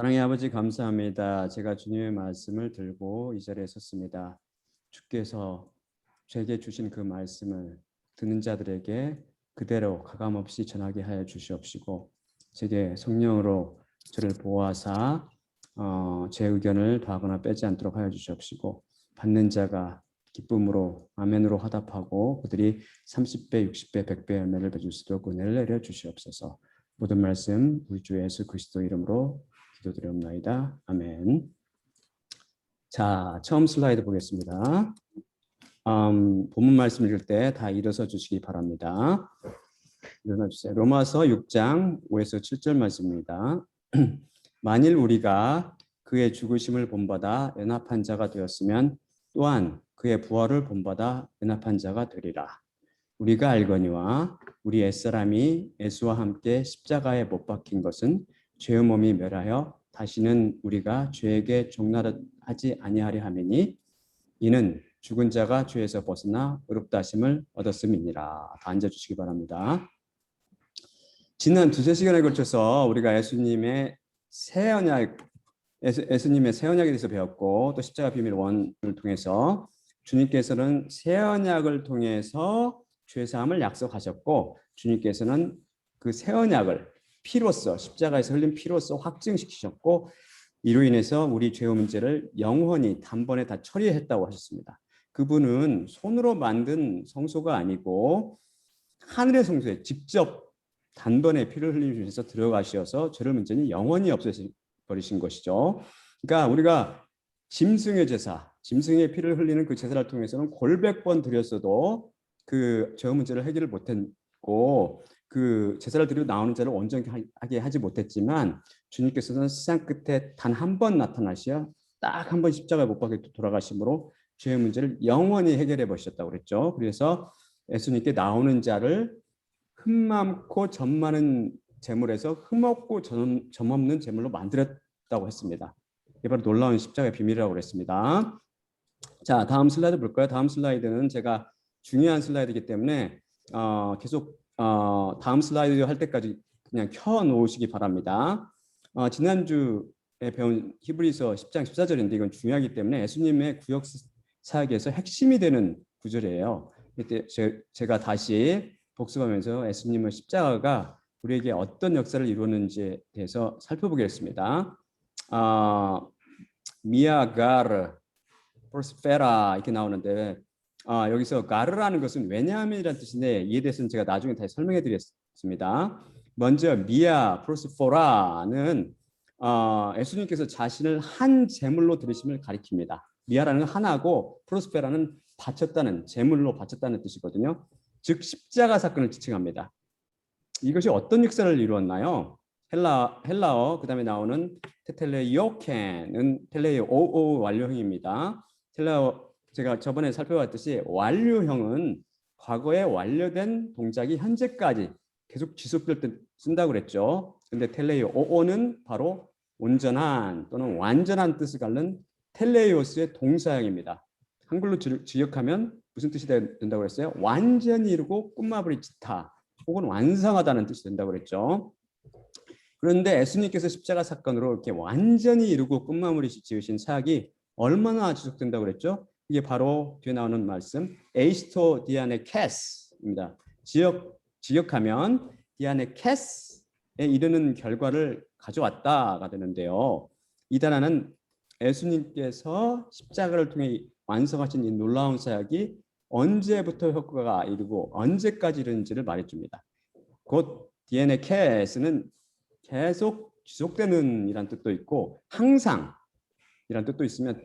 사랑의 아버지 감사합니다. 제가 주님의 말씀을 들고 이 자리에 섰습니다. 주께서 제게 주신 그 말씀을 듣는 자들에게 그대로 가감없이 전하게 하여 주시옵시고 제게 성령으로 저를 보호하사 제 의견을 더하거나 빼지 않도록 하여 주시옵시고 받는 자가 기쁨으로 아멘으로 화답하고 그들이 30배, 60배, 100배 열매를 맺을 수 있도록 은혜를 내려 주시옵소서. 모든 말씀 우리 주 예수 그리스도 이름으로 기도드리옵나이다. 아멘. 자, 처음 슬라이드 보겠습니다. 본문 말씀 읽을 때 다 일어서 주시기 바랍니다. 일어나 주세요. 로마서 6장 5에서 7절 말씀입니다. 만일 우리가 그의 죽으심을 본받아 연합한 자가 되었으면 또한 그의 부활을 본받아 연합한 자가 되리라. 우리가 알거니와 우리 옛사람이 예수와 함께 십자가에 못 박힌 것은 죄의 몸이 멸하여 다시는 우리가 죄에게 종날하지 아니하려 함이니 이는 죽은 자가 죄에서 벗어나 의롭다 하심을 얻었음이니라. 다 앉아주시기 바랍니다. 지난 두세 시간에 걸쳐서 우리가 예수님의 새 언약에 대해서 배웠고 또 십자가 비밀 1을 통해서 주님께서는 새 언약을 통해서 죄사함을 약속하셨고 주님께서는 그 새 언약을 피로써 십자가에서 흘린 피로써 확증시키셨고 이로 인해서 우리 죄의 문제를 영원히 단번에 다 처리했다고 하셨습니다. 그분은 손으로 만든 성소가 아니고 하늘의 성소에 직접 단번에 피를 흘리셔서 들어가셔서 죄를 문제는 영원히 없애버리신 것이죠. 그러니까 우리가 짐승의 제사, 짐승의 피를 흘리는 그 제사를 통해서는 골백 번 드렸어도 그 죄의 문제를 해결을 못했고 그 제사를 드리고 나오는 자를 온전하게 하지 못했지만 주님께서는 세상 끝에 단 한 번 나타나시어 딱 한 번 십자가에 못 박혀 돌아가심으로 죄의 문제를 영원히 해결해 보셨다고 그랬죠. 그래서 예수님께 나오는 자를 흠많고 점 많은 제물에서 흠없고 점 없는 제물로 만들었다고 했습니다. 이게 바로 놀라운 십자가의 비밀이라고 그랬습니다. 자, 다음 슬라이드 볼까요? 다음 슬라이드는 제가 중요한 슬라이드이기 때문에 계속 다음 슬라이드 할 때까지 그냥 켜놓으시기 바랍니다. 지난주에 배운 히브리서 10장 14절인데 이건 중요하기 때문에 예수님의 구역 사역에서 핵심이 되는 구절이에요. 이때 제가 다시 복습하면서 예수님의 십자가가 우리에게 어떤 역사를 이루었는지에 대해서 살펴보겠습니다. 미아가르, 프로스페라 이렇게 나오는데 여기서 가르라는 것은 왜냐하면이라는 뜻인데 이에 대해서는 제가 나중에 다시 설명해 드리겠습니다. 먼저 미아 프로스포라는 예수님께서 자신을 한 제물로 드리심을 가리킵니다. 미아라는 건 하나고 프로스페라는 바쳤다는 제물로 바쳤다는 뜻이거든요. 즉 십자가 사건을 지칭합니다. 이것이 어떤 역사를 이루었나요? 헬라어 그다음에 나오는 테텔레이오켄은 텔레이오오 완료형입니다. 헬라어 제가 저번에 살펴봤듯이 완료형은 과거에 완료된 동작이 현재까지 계속 지속될 때 쓴다고 그랬죠. 근데 텔레이오오는 바로 온전한 또는 완전한 뜻을 갖는 텔레이오스의 동사형입니다. 한글로 직역하면 무슨 뜻이 된다고 그랬어요? 완전히 이루고 끝마무리짓다 혹은 완성하다는 뜻이 된다고 그랬죠. 그런데 예수님께서 십자가 사건으로 이렇게 완전히 이루고 끝마무리 지으신 사역이 얼마나 지속된다고 그랬죠? 이게 바로 뒤에 나오는 말씀 에이스토 디아네 캐스입니다. 지역하면 디아네 캐스에 이르는 결과를 가져왔다가 되는데요. 이 단어는 예수님께서 십자가를 통해 완성하신 이 놀라운 사역이 언제부터 효과가 이르고 언제까지 이르는지를 말해줍니다. 곧 디아네 캐스는 계속 지속되는 이란 뜻도 있고 항상 이란 뜻도 있으면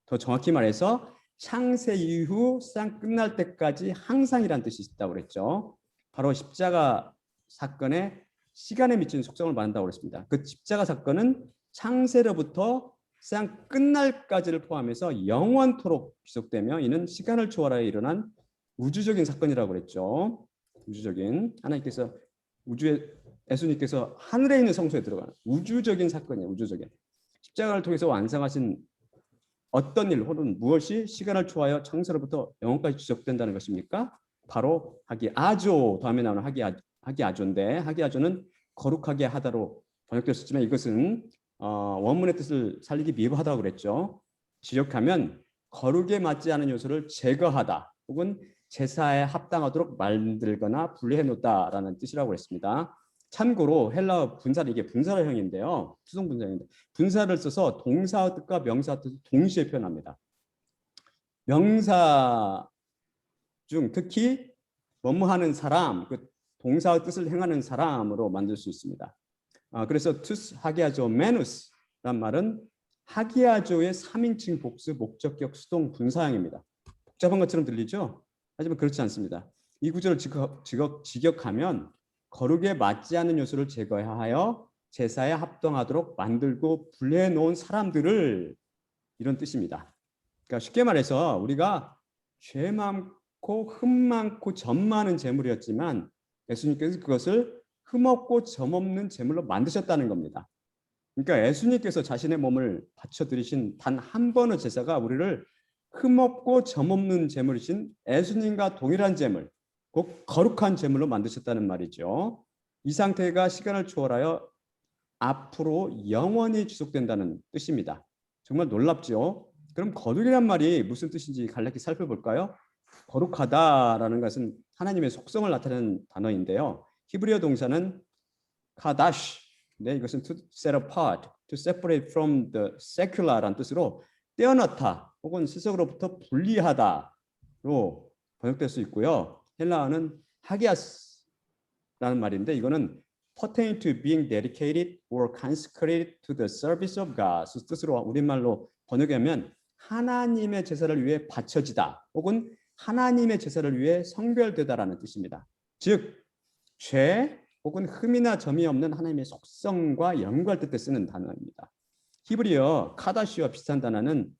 더 정확히 말해서 창세 이후 세상 끝날 때까지 항상 이란 뜻이 있다고 그랬죠. 바로 십자가 사건의 시간에 미치는 속성을 말한다고 그랬습니다. 그 십자가 사건은 창세로부터 세상 끝날까지를 포함해서 영원토록 지속되며 이는 시간을 초월하여 일어난 우주적인 사건이라고 그랬죠. 우주적인 하나님께서 예수님께서 하늘에 있는 성소에 들어가는 우주적인 사건이에요. 우주적인 십자가를 통해서 완성하신 어떤 일 혹은 무엇이 시간을 초하여 창세로부터 영원까지 지속된다는 것입니까? 바로 하기아조 다음에 나오는 하기아조인데 하기아조는 거룩하게 하다로 번역되었지만 이것은 원문의 뜻을 살리기 미흡하다고 그랬죠. 지적하면 거룩에 맞지 않은 요소를 제거하다 혹은 제사에 합당하도록 만들거나 분리해 놓다라는 뜻이라고 했습니다. 참고로 헬라어 분사는 이게 분사형인데요. 수동 분사형인데 분사를 써서 동사 뜻과 명사 뜻을 동시에 표현합니다. 명사 중 특히 뭐뭐하는 사람, 그 동사의 뜻을 행하는 사람으로 만들 수 있습니다. 그래서 투스 하기야조 메누스란 말은 하기야조의 3인칭 복수 목적격 수동 분사형입니다. 복잡한 것처럼 들리죠? 하지만 그렇지 않습니다. 이 구조를 직역하면 거룩에 맞지 않는 요소를 제거하여 제사에 합당하도록 만들고 분리해 놓은 사람들을 이런 뜻입니다. 그러니까 쉽게 말해서 우리가 죄 많고 흠 많고 점 많은 재물이었지만 예수님께서 그것을 흠없고 점 없는 제물로 만드셨다는 겁니다. 그러니까 예수님께서 자신의 몸을 바쳐드리신 단 한 번의 제사가 우리를 흠없고 점 없는 제물이신 예수님과 동일한 제물, 곧 거룩한 제물로 만드셨다는 말이죠. 이 상태가 시간을 초월하여 앞으로 영원히 지속된다는 뜻입니다. 정말 놀랍죠? 그럼 거룩이란 말이 무슨 뜻인지 간략히 살펴볼까요? 거룩하다라는 것은 하나님의 속성을 나타내는 단어인데요. 히브리어 동사는 카다시, 네, 이것은 to set apart, to separate from the secular라는 뜻으로 떼어넣다 혹은 세속으로부터 분리하다로 번역될 수 있고요. 헬라어는 하기아스라는 말인데 이거는 pertain to being dedicated or consecrated to the service of God 뜻으로 우리말로 번역하면 하나님의 제사를 위해 바쳐지다 혹은 하나님의 제사를 위해 성별되다라는 뜻입니다. 즉, 죄 혹은 흠이나 점이 없는 하나님의 속성과 연구할 때 쓰는 단어입니다. 히브리어 카다시와 비슷한 단어는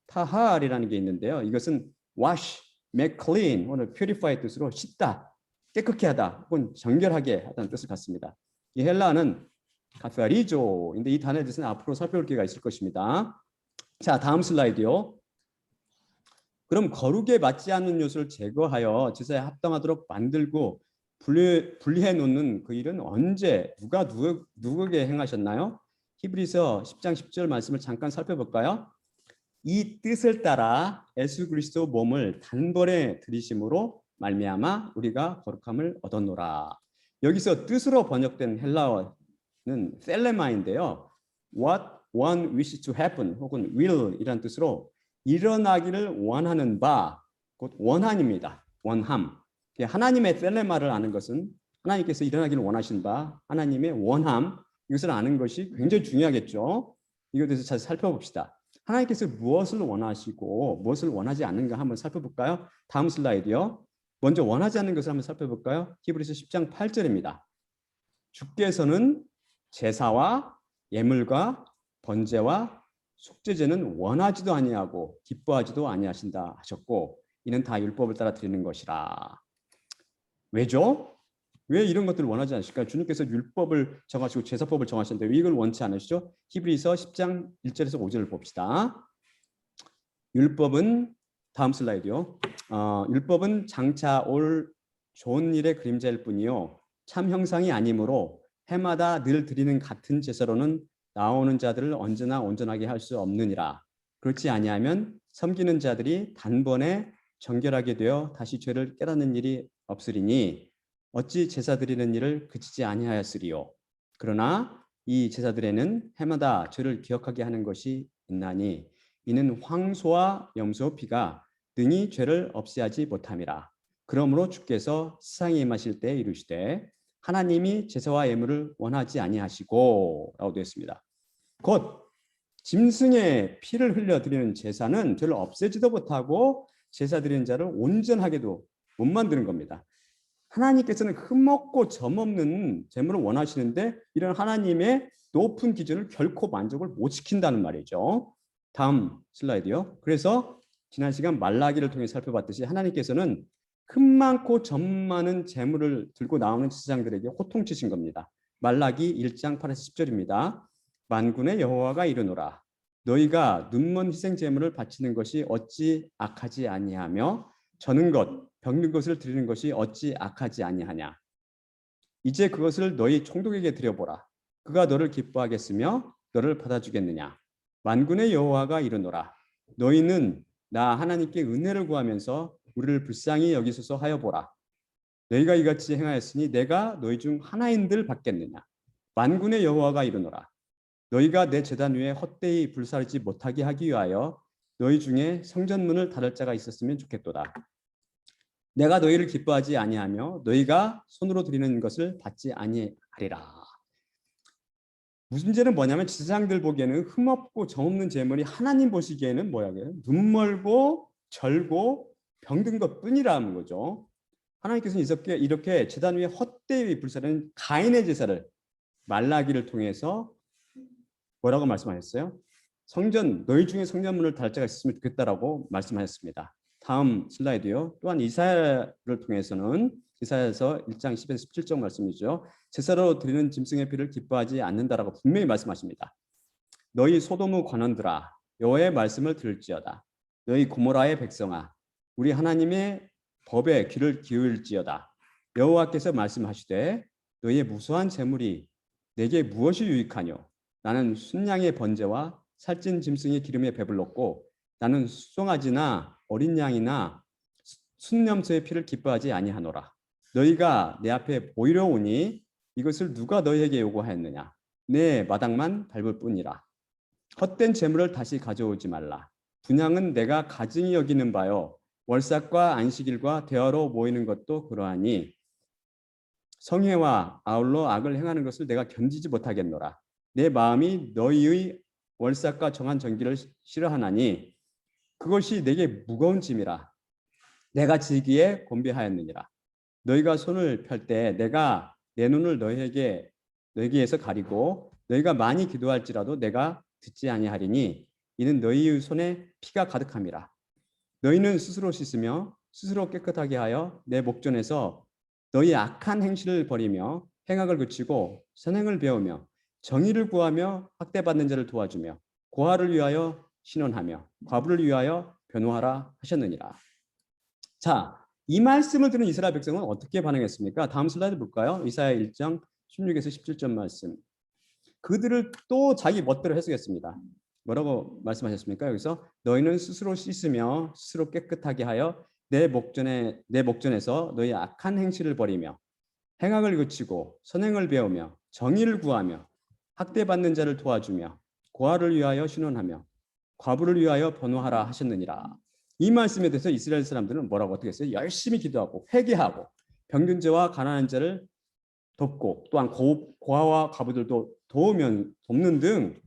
타할이라는 게 있는데요. 이것은 wash, make clean 혹은 purify 뜻으로 씻다, 깨끗게 하다 혹은 정결하게 하다는 뜻을 갖습니다. 이 헬라어는 카타리조인데 이 단어에 대해서는 앞으로 살펴볼 기회가 있을 것입니다. 자, 다음 슬라이드요. 그럼 거룩에 맞지 않는 요소를 제거하여 제사에 합당하도록 만들고 분리해 놓는 그 일은 언제 누가 누구에게 행하셨나요? 히브리서 10장 10절 말씀을 잠깐 살펴볼까요? 이 뜻을 따라 예수 그리스도 몸을 단번에 들이심으로 말미암아 우리가 거룩함을 얻었노라. 여기서 뜻으로 번역된 헬라어는 셀레마인데요. What one wishes to happen 혹은 will 이란 뜻으로 일어나기를 원하는 바, 곧 원함입니다. 원함. 하나님의 셀레마를 아는 것은 하나님께서 일어나기를 원하신 바, 하나님의 원함, 이것을 아는 것이 굉장히 중요하겠죠. 이것에 대해서 잘 살펴봅시다. 하나님께서 무엇을 원하시고 무엇을 원하지 않는가 한번 살펴볼까요? 다음 슬라이드요. 먼저 원하지 않는 것을 한번 살펴볼까요? 히브리서 10장 8절입니다. 주께서는 제사와 예물과 번제와 속죄제는 원하지도 아니하고 기뻐하지도 아니하신다 하셨고 이는 다 율법을 따라 드리는 것이라. 왜죠? 왜 이런 것들을 원하지 않으실까요? 주님께서 율법을 정하시고 제사법을 정하셨는데 왜 이걸 원치 않으시죠? 히브리서 10장 1절에서 5절을 봅시다. 율법은 다음 슬라이드요. 율법은 장차 올 좋은 일의 그림자일 뿐이요 참 형상이 아니므로 해마다 늘 드리는 같은 제사로는 나오는 자들을 언제나 온전하게 할 수 없느니라. 그렇지 아니하면 섬기는 자들이 단번에 정결하게 되어 다시 죄를 깨닫는 일이 없으리니 어찌 제사 드리는 일을 그치지 아니하였으리요. 그러나 이 제사들에는 해마다 죄를 기억하게 하는 것이 있나니 이는 황소와 염소 피가 능히 죄를 없애하지 못함이라. 그러므로 주께서 세상에 임하실 때 이르시되 하나님이 제사와 예물을 원하지 아니하시고 라고 되어 있습니다. 곧 짐승의 피를 흘려 드리는 제사는 죄를 없애지도 못하고 제사 드리는 자를 온전하게도 못 만드는 겁니다. 하나님께서는 흠없고 점없는 제물을 원하시는데 이런 하나님의 높은 기준을 결코 만족을 못 시킨다는 말이죠. 다음 슬라이드요. 그래서 지난 시간 말라기를 통해 살펴봤듯이 하나님께서는 흠 많고 점 많은 제물을 들고 나오는 제사장들에게 호통치신 겁니다. 말라기 1장 8에서 10절입니다. 만군의 여호와가 이르노라. 너희가 눈먼 희생 제물을 바치는 것이 어찌 악하지 아니하며 저는 것, 병든 것을 드리는 것이 어찌 악하지 아니하냐. 이제 그것을 너희 총독에게 드려보라. 그가 너를 기뻐하겠으며 너를 받아주겠느냐? 만군의 여호와가 이르노라. 너희는 나 하나님께 은혜를 구하면서 우리를 불쌍히 여기소서 하여 보라. 너희가 이같이 행하였으니 내가 너희 중 하나인들 받겠느냐? 만군의 여호와가 이르노라. 너희가 내 제단 위에 헛되이 불사르지 못하게 하기 위하여 너희 중에 성전문을 닫을 자가 있었으면 좋겠도다. 내가 너희를 기뻐하지 아니하며 너희가 손으로 드리는 것을 받지 아니하리라. 문제는 뭐냐면 지상들 보기에는 흠없고 정없는 제물이 하나님 보시기에는 뭐야게요? 눈멀고 절고 병든 것뿐이라는 거죠. 하나님께서는 이렇게 제단 위에 헛되이 불사르는 가인의 제사를 말라기를 통해서 뭐라고 말씀하셨어요? 너희 중에 성전문을 닫을 자가 있으면 좋겠다라고 말씀하셨습니다. 다음 슬라이드요. 또한 이사야를 통해서는 이사야서 1장 10에서 17절 말씀이죠. 제사로 드리는 짐승의 피를 기뻐하지 않는다라고 분명히 말씀하십니다. 너희 소돔의 관원들아 여호와의 말씀을 들을지어다. 너희 고모라의 백성아 우리 하나님의 법에 귀를 기울일지어다. 여호와께서 말씀하시되 너희의 무수한 재물이 내게 무엇이 유익하뇨? 나는 순양의 번제와 살찐 짐승의 기름에 배불렀고 나는 수송아지나 어린 양이나 순염소의 피를 기뻐하지 아니하노라. 너희가 내 앞에 보이려 오니 이것을 누가 너희에게 요구하였느냐? 내 마당만 밟을 뿐이라. 헛된 재물을 다시 가져오지 말라. 분향은 내가 가증히 여기는 바요. 월삭과 안식일과 대화로 모이는 것도 그러하니 성회와 아울러 악을 행하는 것을 내가 견디지 못하겠노라. 내 마음이 너희의 월삭과 정한 정기를 싫어하나니 그것이 내게 무거운 짐이라. 내가 지기에 곤비하였느니라. 너희가 손을 펼 때 내가 내 눈을 너희에게서 가리고 너희가 많이 기도할지라도 내가 듣지 아니하리니 이는 너희의 손에 피가 가득함이라. 너희는 스스로 씻으며 스스로 깨끗하게 하여 내 목전에서 너희 악한 행실을 버리며 행악을 그치고 선행을 배우며 정의를 구하며 학대받는 자를 도와주며 고아를 위하여 신원하며 과부를 위하여 변호하라 하셨느니라. 자, 이 말씀을 들은 이스라엘 백성은 어떻게 반응했습니까? 다음 슬라이드 볼까요? 이사야 1장 16에서 17절 말씀. 그들을 또 자기 멋대로 해석했습니다. 뭐라고 말씀하셨습니까? 여기서 너희는 스스로 씻으며 스스로 깨끗하게 하여 내 목전에서 너희 악한 행실을 버리며 행악을 그치고 선행을 배우며 정의를 구하며 학대받는 자를 도와주며 고아를 위하여 신원하며 과부를 위하여 변호하라 하셨느니라. 이 말씀에 대해서 이스라엘 사람들은 뭐라고 어떻게 했어요? 열심히 기도하고 회개하고 병든 자와 가난한 자를 돕고 또한 고아와 과부들도 돕는 등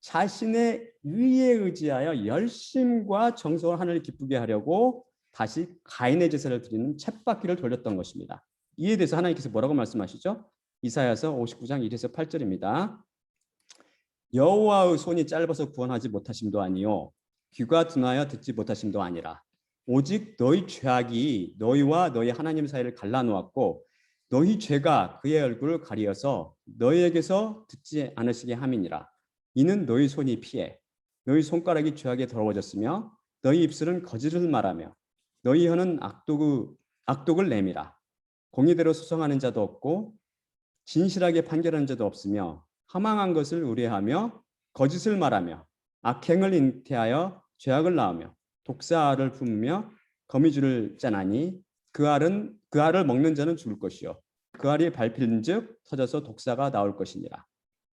자신의 의에 의지하여 열심과 정성을 하나님을 기쁘게 하려고 다시 가인의 제사를 드리는 쳇바퀴를 돌렸던 것입니다. 이에 대해서 하나님께서 뭐라고 말씀하시죠? 이사야서 59장 1에서 8절입니다. 여호와의 손이 짧아서 구원하지 못하심도 아니요 귀가 둔하여 듣지 못하심도 아니라 오직 너희 죄악이 너희와 너희 하나님 사이를 갈라놓았고 너희 죄가 그의 얼굴을 가리어서 너희에게서 듣지 않으시게 함이니라. 이는 너희 손이 피해 너희 손가락이 죄악에 더러워졌으며 너희 입술은 거짓을 말하며 너희 혀는 악독을 내밀어 공의대로 수성하는 자도 없고 진실하게 판결하는 자도 없으며 허망한 것을 의뢰하며 거짓을 말하며 악행을 잉태하여 죄악을 낳으며 독사알을 품으며 거미줄을 짜나니 그 알을 먹는 자는 죽을 것이요 그 알이 밟힌즉 터져서 독사가 나올 것이니라.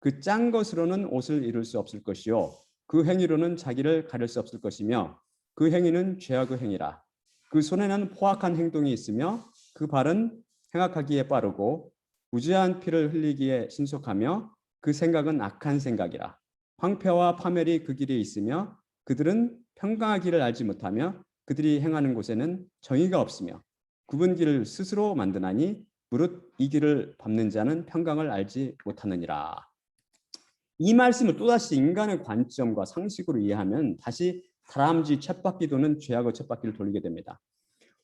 그 짠 것으로는 옷을 이룰 수 없을 것이요 그 행위로는 자기를 가릴 수 없을 것이며 그 행위는 죄악의 행위라. 그 손에는 포악한 행동이 있으며 그 발은 행악하기에 빠르고 무죄한 피를 흘리기에 신속하며 그 생각은 악한 생각이라. 황폐와 파멸이 그 길에 있으며 그들은 평강하기를 알지 못하며 그들이 행하는 곳에는 정의가 없으며 굽은 길을 스스로 만드나니 무릇 이 길을 밟는 자는 평강을 알지 못하느니라. 이 말씀을 또다시 인간의 관점과 상식으로 이해하면 다시 다람쥐 쳇바퀴 도는 죄악의 쳇바퀴를 돌리게 됩니다.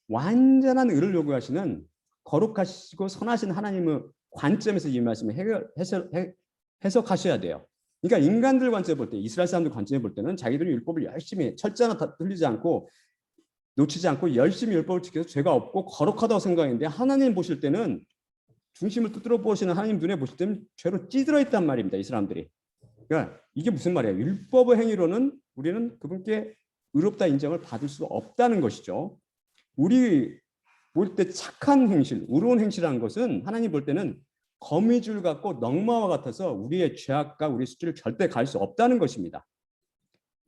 완전한 의를 요구하시는 거룩하시고 선하신 하나님의 관점에서 이 말씀을 해석하셔야 돼요. 그러니까 인간들 관점에 볼 때, 이스라엘 사람들 관점에 볼 때는 자기들이 율법을 열심히 철자 하나 다 흘리지 않고 놓치지 않고 열심히 율법을 지켜서 죄가 없고 거룩하다고 생각했는데 하나님 보실 때는 중심을 두드려 보시는 하나님 눈에 보실 때는 죄로 찌들어 있단 말입니다. 이 사람들이. 그러니까 이게 무슨 말이에요? 율법의 행위로는 우리는 그분께 의롭다 인정을 받을 수 없다는 것이죠. 우리 볼 때 착한 행실, 의로운 행실이라는 것은 하나님 볼 때는 거미줄 같고 넝마와 같아서 우리의 죄악과 우리 수치를 절대 갈 수 없다는 것입니다.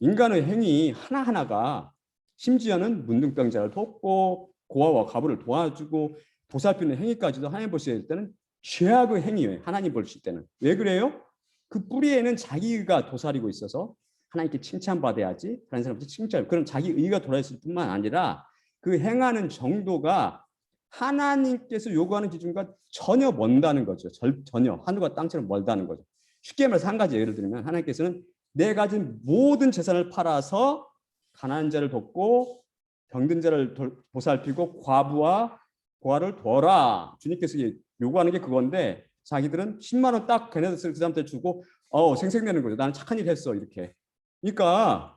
인간의 행위 하나하나가 심지어는 문둥병자를 돕고 고아와 과부를 도와주고 보살피는 행위까지도 하나님 보실 때는 죄악의 행위예요. 하나님 보실 때는. 왜 그래요? 그 뿌리에는 자기가 도사리고 있어서 하나님께 칭찬받아야지 다른 사람한테 칭찬. 그럼 자기 의가 돌아있을 뿐만 아니라 그 행하는 정도가 하나님께서 요구하는 기준과 전혀 먼다는 거죠. 전혀 하늘과 땅처럼 멀다는 거죠. 쉽게 말해서 한 가지 예를 들면 하나님께서는 내 가진 모든 재산을 팔아서 가난한 자를 돕고 병든 자를 보살피고 과부와 고아를 도와라. 주님께서 요구하는 게 그건데 자기들은 10만 원 딱 걔네들 그 사람한테 주고 생색내는 거죠. 나는 착한 일 했어 이렇게. 그러니까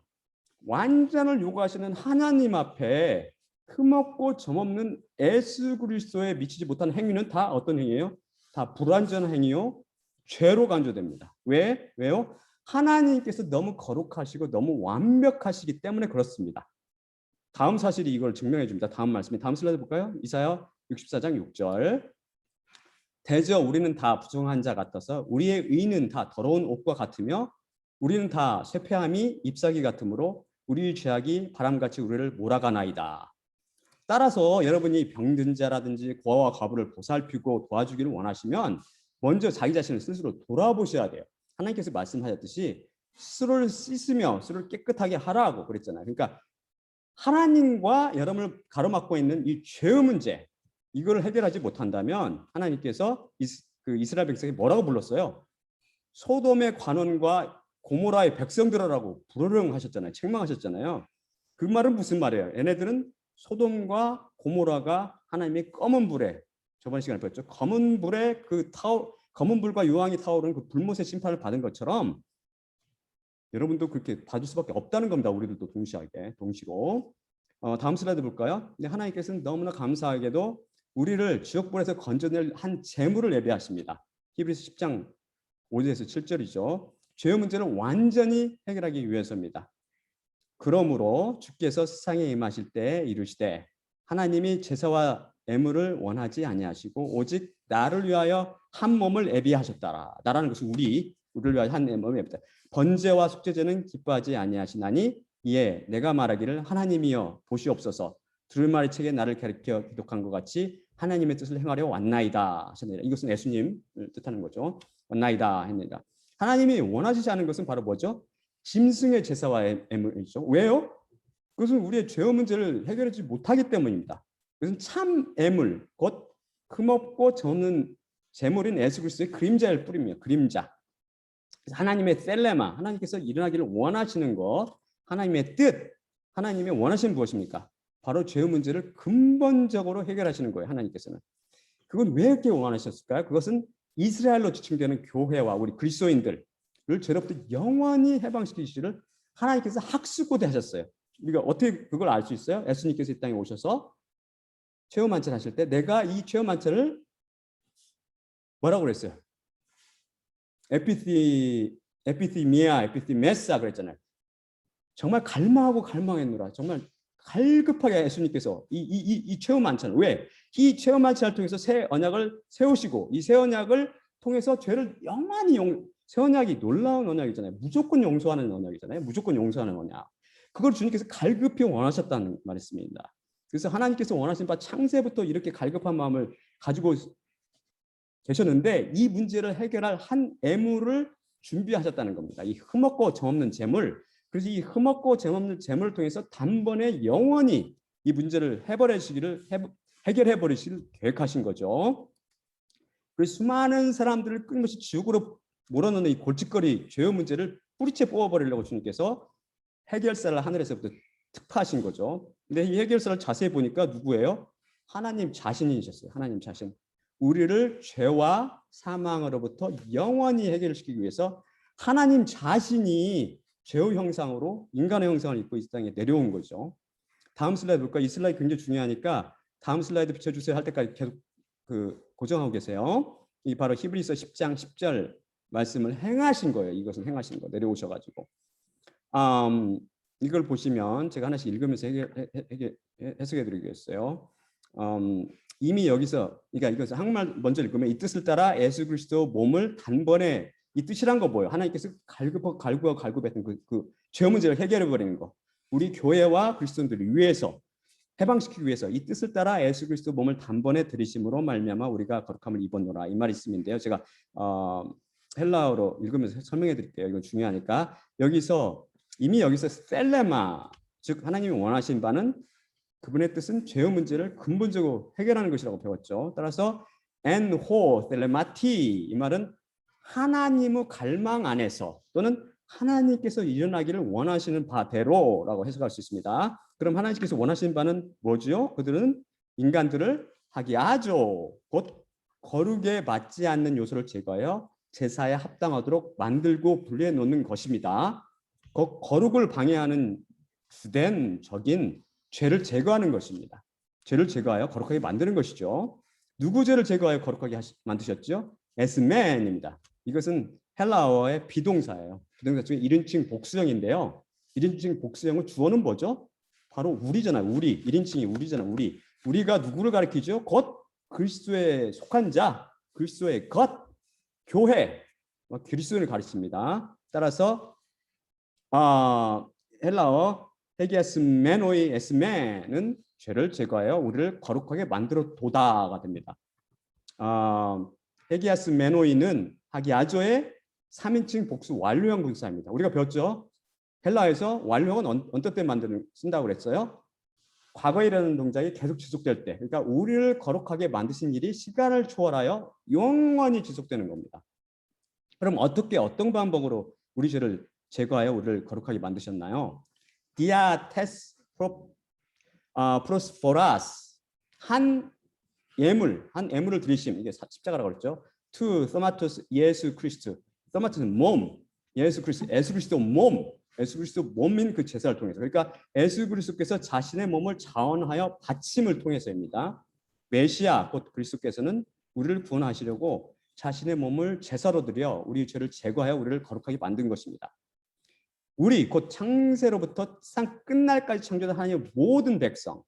완전을 요구하시는 하나님 앞에 흠없고 점없는 예수 그리스도에 미치지 못한 행위는 다 어떤 행위예요? 다 불완전한 행위요. 죄로 간주됩니다. 왜요? 하나님께서 너무 거룩하시고 너무 완벽하시기 때문에 그렇습니다. 다음 사실이 이걸 증명해 줍니다. 다음 말씀이 다음 슬라이드 볼까요? 이사야 64장 6절. 대저 우리는 다 부정한 자 같아서 우리의 의는 다 더러운 옷과 같으며 우리는 다 쇠폐함이 잎사귀 같으므로 우리 죄악이 바람같이 우리를 몰아가나이다. 따라서 여러분이 병든 자라든지 고아와 과부를 보살피고 도와주기를 원하시면 먼저 자기 자신을 스스로 돌아보셔야 돼요. 하나님께서 말씀하셨듯이 스스로를 씻으며 스스로를 깨끗하게 하라고 그랬잖아요. 그러니까 하나님과 여러분을 가로막고 있는 이 죄의 문제, 이걸 해결하지 못한다면 하나님께서 이스라엘 백성이 뭐라고 불렀어요? 소돔의 관원과 고모라의 백성들이라고 부르릉하셨잖아요. 책망하셨잖아요. 그 말은 무슨 말이에요? 얘네들은 소돔과 고모라가 하나님의 검은 불에, 저번 시간에 봤죠. 검은 불에 검은 불과 유황이 타오르는 그 불못의 심판을 받은 것처럼 여러분도 그렇게 받을 수밖에 없다는 겁니다. 우리들도 동시로. 다음 슬라이드 볼까요? 근데 하나님께서는 너무나 감사하게도 우리를 지옥불에서 건져낼 한 재물을 예배하십니다. 히브리서 10장 5절에서 7절이죠. 죄의 문제를 완전히 해결하기 위해서입니다. 그러므로 주께서 세상에 임하실 때 이르시되 하나님이 제사와 예물을 원하지 아니하시고 오직 나를 위하여 한 몸을 예비하셨다라. 나라는 것은 우리를 위하여 한 몸을 예비다. 번제와 속죄제는 기뻐하지 아니하시나니 이에 내가 말하기를 하나님이여 보시옵소서 들을 말의 책에 나를 가리켜 기록한 것 같이 하나님의 뜻을 행하려 왔나이다 하셨느니라. 이것은 예수님을 뜻하는 거죠. 왔나이다 했느니라. 하나님이 원하시지 않은 것은 바로 뭐죠? 짐승의 제사와 예물이죠. 왜요? 그것은 우리의 죄의 문제를 해결하지 못하기 때문입니다. 그것은 참 예물, 곧 흠없고 저는 제물인 예수 그리스도의 그림자일 뿐입니다. 그림자. 하나님의 셀레마, 하나님께서 일어나기를 원하시는 것, 하나님의 뜻, 하나님이 원하시는 무엇입니까? 바로 죄의 문제를 근본적으로 해결하시는 거예요. 하나님께서는. 그건 왜 이렇게 원하셨을까요? 그것은 이스라엘로 지칭되는 교회와 우리 그리스도인들을 죄로부터 영원히 해방시키시기를 하나님께서 학수고대 하셨어요. 우리가 어떻게 그걸 알 수 있어요? 예수님께서 이 땅에 오셔서 최후 만찬 하실 때 내가 이 최후 만찬을 뭐라고 그랬어요? 에피티메사 그랬잖아요. 정말 갈망하고 갈망했노라. 정말 갈급하게 예수님께서 이 최후 만찬, 왜? 이 최후 만찬을 통해서 새 언약을 세우시고 이 새 언약을 통해서 죄를 영원히 새 언약이 놀라운 언약이잖아요. 무조건 용서하는 언약이잖아요. 무조건 용서하는 언약. 그걸 주님께서 갈급히 원하셨다는 말씀입니다. 그래서 하나님께서 원하신 바 창세부터 이렇게 갈급한 마음을 가지고 계셨는데 이 문제를 해결할 한 예물을 준비하셨다는 겁니다. 이 흠없고 점없는 제물. 그래서 이 흠없고 점없는 제물을 통해서 단번에 영원히 이 문제를 해결해 버리시길 계획하신 거죠. 그래서 수많은 사람들을 끊임없이 지옥으로 몰아넣는 이 골칫거리 죄의 문제를 뿌리째 뽑아버리려고 주님께서 해결사를 하늘에서부터 특파하신 거죠. 근데 이 해결사를 자세히 보니까 누구예요? 하나님 자신이셨어요. 하나님 자신. 우리를 죄와 사망으로부터 영원히 해결시키기 위해서 하나님 자신이 죄의 형상으로 인간의 형상을 입고 이 땅에 내려온 거죠. 다음 슬라이드 볼까요? 이 슬라이드 굉장히 중요하니까 다음 슬라이드 비춰주세요 할 때까지 계속 고정하고 계세요. 이 바로 히브리서 10장 10절 말씀을 행하신 거예요. 이것은 행하신 거 내려오셔가지고 이걸 보시면 제가 하나씩 읽으면서 해석해드리겠어요. 이미 여기서 그러니까 이것은 한국말 먼저 읽으면 이 뜻을 따라 예수 그리스도 몸을 단번에 이 뜻이란 거 뭐예요? 하나님께서 갈구했던 그 죄 문제를 해결해 버리는 거. 우리 교회와 그리스도인들을 위해서 해방시키기 위해서 이 뜻을 따라 예수 그리스도 몸을 단번에 들이심으로 말미암아 우리가 거룩함을 입었노라 이 말이 있음인데요. 제가 헬라어로 읽으면서 설명해 드릴게요. 이건 중요하니까 이미 여기서 셀레마 즉 하나님이 원하신 바는 그분의 뜻은 죄의 문제를 근본적으로 해결하는 것이라고 배웠죠. 따라서 엔호 셀레마티 이 말은 하나님의 갈망 안에서 또는 하나님께서 일어나기를 원하시는 바대로라고 해석할 수 있습니다. 그럼 하나님께서 원하시는 바는 뭐지요? 그들은 인간들을 하기야죠. 곧 거룩에 맞지 않는 요소를 제거하여 제사에 합당하도록 만들고 분리해 놓는 것입니다. 거룩을 방해하는 주된 적인 죄를 제거하는 것입니다. 죄를 제거하여 거룩하게 만드는 것이죠. 누구 죄를 제거하여 거룩하게 만드셨죠? 에스맨입니다. 이것은 헬라어의 비동사예요. 비동사 중에 1인칭 복수형인데요. 1인칭 복수형의 주어는 뭐죠? 바로 우리잖아요. 우리. 1인칭이 우리잖아요. 우리가 누구를 가리키죠? 곧 그리스도에 속한 자, 그리스도의 것, 교회, 그리스도를 가리킵니다. 따라서 헬라어 헤기아스메노이 에스메는 죄를 제거하여 우리를 거룩하게 만들어 도다가 됩니다. 헤기아스메노이는 하기야조의 3인칭 복수 완료형 분사입니다. 우리가 배웠죠? 헬라에서 완료형은 어떨 때 쓴다고 그랬어요? 과거이라는 동작이 계속 지속될 때, 그러니까 우리를 거룩하게 만드신 일이 시간을 초월하여 영원히 지속되는 겁니다. 그럼 어떤 방법으로 우리 죄를 제거하여 우리를 거룩하게 만드셨나요? 디아테스 프로스포라스 한 예물을 드리심, 이게 십자가라고 그랬죠. 투 서마토스 예수 그리스도, 서마토스는 몸, 예수 그리스도 몸, 예수 그리스도 몸인 그 제사를 통해서, 그러니까 예수 그리스도께서 자신의 몸을 자원하여 바침을 통해서입니다. 메시아 곧 그리스도께서는 우리를 구원하시려고 자신의 몸을 제사로 드려 우리 죄를 제거하여 우리를 거룩하게 만든 것입니다. 우리 곧 창세로부터 세상 끝날까지 창조된 하나님의 모든 백성,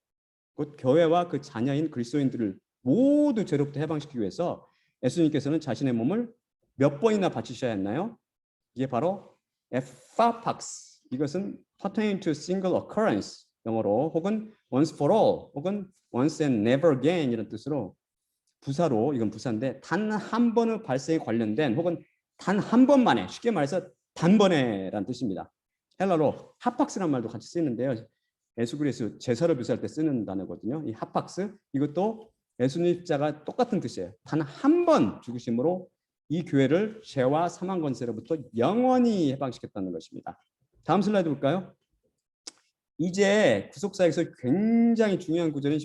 곧 교회와 그 자녀인 그리스도인들을 모두 죄로부터 해방시키기 위해서 예수님께서는 자신의 몸을 몇 번이나 바치셔야 했나요? 이게 바로 에파팍스, 이것은 pertaining to single occurrence, 영어로 혹은 once for all, 혹은 once and never again 이런 뜻으로 부사로, 이건 부사인데 단 한 번의 발생에 관련된 혹은 단 한 번만에, 쉽게 말해서 단번에라는 뜻입니다. 헬라로 하팍스라는 말도 같이 쓰이는데요. 예수 그리스도 제사를 묘사할 때 쓰는 단어거든요. 이 하팍스, 이것도 예수님 십자가 똑같은 뜻이에요. 단 한 번 죽으심으로 이 교회를 죄와 사망 권세로부터 영원히 해방시켰다는 것입니다. 다음 슬라이드 볼까요? 이제 구속사에서 굉장히 중요한 구절인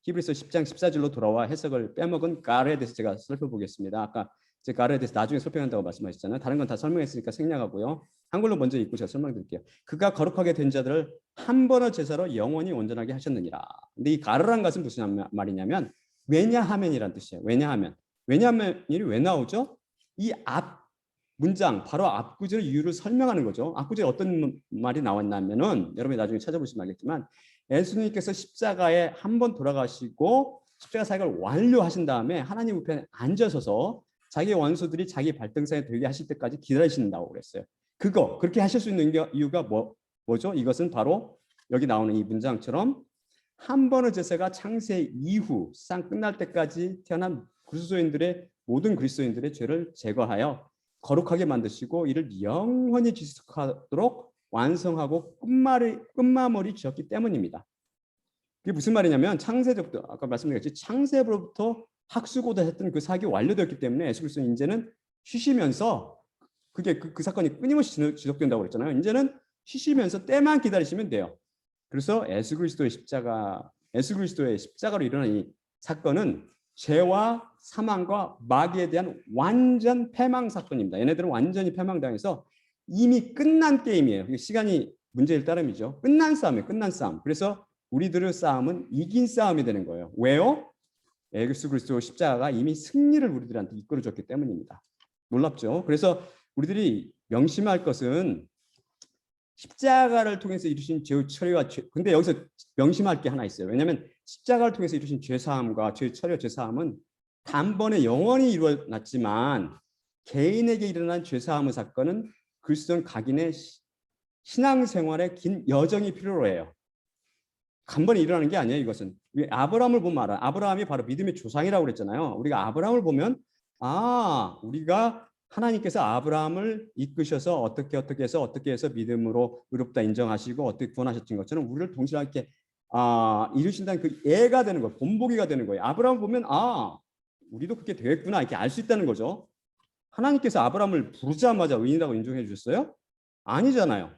히브리서 10장 14절로 돌아와 해석을 빼먹은 가르에 대해서 제가 살펴보겠습니다. 아까 제가 가르에 대해서 나중에 설명한다고 말씀하셨잖아요. 다른 건 다 설명했으니까 생략하고요. 한글로 먼저 읽고 제가 설명드릴게요. 그가 거룩하게 된 자들을 한 번의 제사로 영원히 온전하게 하셨느니라. 근데 이 가르란 것은 무슨 말이냐면 왜냐하면이란 뜻이에요. 왜냐하면이 왜 나오죠? 이 앞 문장, 바로 앞 구절의 이유를 설명하는 거죠. 앞 구절에 어떤 말이 나왔냐면은 여러분이 나중에 찾아보시면 알겠지만 예수님께서 십자가에 한 번 돌아가시고 십자가 사역을 완료하신 다음에 하나님 우편에 앉으셔서 자기 원수들이 자기 발등상에 되게 하실 때까지 기다리신다고 그랬어요. 그렇게 하실 수 있는 이유가 뭐죠? 이것은 바로 여기 나오는 이 문장처럼 한 번의 제사가 창세 이후 세상 끝날 때까지 태어난 모든 그리스도인들의 죄를 제거하여 거룩하게 만드시고 이를 영원히 지속하도록 완성하고 끝마무리 지었기 때문입니다. 그게 무슨 말이냐면 창세부터, 아까 말씀드렸지, 창세부터 학수고대했던 그 사역이 완료되었기 때문에 예수 그리스도는 이제는 쉬시면서, 그게 그 사건이 끊임없이 지속된다고 그랬잖아요. 이제는 쉬시면서 때만 기다리시면 돼요. 그래서 예수 그리스도의 십자가로 일어난 이 사건은 죄와 사망과 마귀에 대한 완전 패망 사건입니다. 얘네들은 완전히 패망당해서 이미 끝난 게임이에요. 시간이 문제일 따름이죠. 끝난 싸움이에요. 끝난 싸움. 그래서 우리들의 싸움은 이긴 싸움이 되는 거예요. 왜요? 예수 그리스도 십자가가 이미 승리를 우리들한테 이끌어줬기 때문입니다. 놀랍죠. 그래서 우리들이 명심할 것은 십자가를 통해서 이루신 죄의 처리와 근데 여기서 명심할 게 하나 있어요. 왜냐하면 십자가를 통해서 이루신 죄 사함과 죄의 처리와 죄 사함은 단번에 영원히 이루어졌지만 개인에게 일어난 죄 사함의 사건은 그리스도인 각인의 신앙생활에 긴 여정이 필요로 해요. 간번에 일어나는 게 아니에요. 이것은 아브라함을 보면 알아요. 아브라함이 바로 믿음의 조상이라고 그랬잖아요. 우리가 아브라함을 보면 우리가 하나님께서 아브라함을 이끄셔서 어떻게 해서 믿음으로 의롭다 인정하시고 어떻게 구원하셨던 것처럼 우리를 동시에 이루신다는 그 예가 되는 거예요. 본보기가 되는 거예요. 아브라함을 보면 우리도 그렇게 되겠구나 이렇게 알 수 있다는 거죠. 하나님께서 아브라함을 부르자마자 의인이라고 인정해 주셨어요? 아니잖아요.